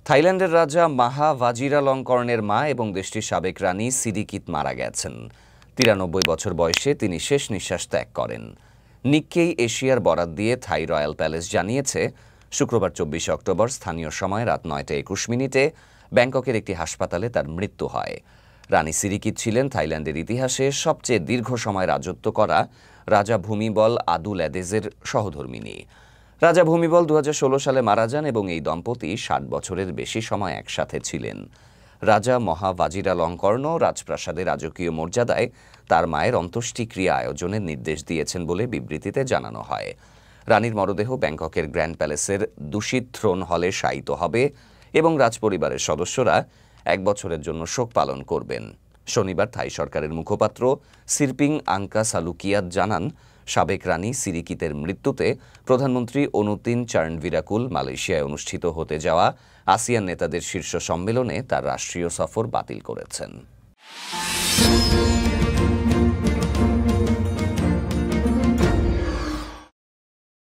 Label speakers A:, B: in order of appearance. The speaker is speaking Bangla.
A: থাইল্যান্ডের রাজা মাহা ভাজিরালঙ্কর্নের মা এবং দেশটির সাবেক রানী সিরিকিত মারা গেছেন। ৯৩ বছর বয়সে তিনি শেষ নিঃশ্বাস ত্যাগ করেন। নিক্কেই এশিয়ার বরাত দিয়ে থাই রয়্যাল প্যালেস জানিয়েছে, শুক্রবার ২৪ অক্টোবর স্থানীয় সময় রাত ৯টা ২১ ব্যাংককের একটি হাসপাতালে তার মৃত্যু হয়। রানী সিরিকিত ছিলেন থাইল্যান্ডের ইতিহাসে সবচেয়ে দীর্ঘ সময় রাজত্ব করা রাজা ভূমিবল আদুল্যাদেজের সহধর্মিণী। রাজা ভূমিবল ২০১৬ সালে মারা যান এবং এই দম্পতি ৬০ বছরের বেশি সময় একসাথে ছিলেন। রাজা মহা ভাজিরালঙ্কর্ন রাজপ্রাসাদে রাজকীয় মর্যাদায় তার মায়ের অন্ত্যেষ্টিক্রিয়া আয়োজনের নির্দেশ দিয়েছেন বলে বিবৃতিতে জানানো হয়। রানীর মরদেহ ব্যাংককের গ্র্যান্ড প্যালেসের দূষিত থ্রোন হলে শায়িত হবে এবং রাজপরিবারের সদস্যরা ১ বছরের জন্য শোক পালন করবেন। শনিবার থাই সরকারের মুখপাত্র সিরপিং আংকা সালুকিয়াত জানান, সাবেক রানী সিরিকিতের মৃত্যুতে প্রধানমন্ত্রী অনুতিন চার্নভিরাকুল মালয়েশিয়ায় অনুষ্ঠিত হতে যাওয়া আসিয়ান নেতাদের শীর্ষ সম্মেলনে তার রাষ্ট্রীয় সফর বাতিল করেছেন।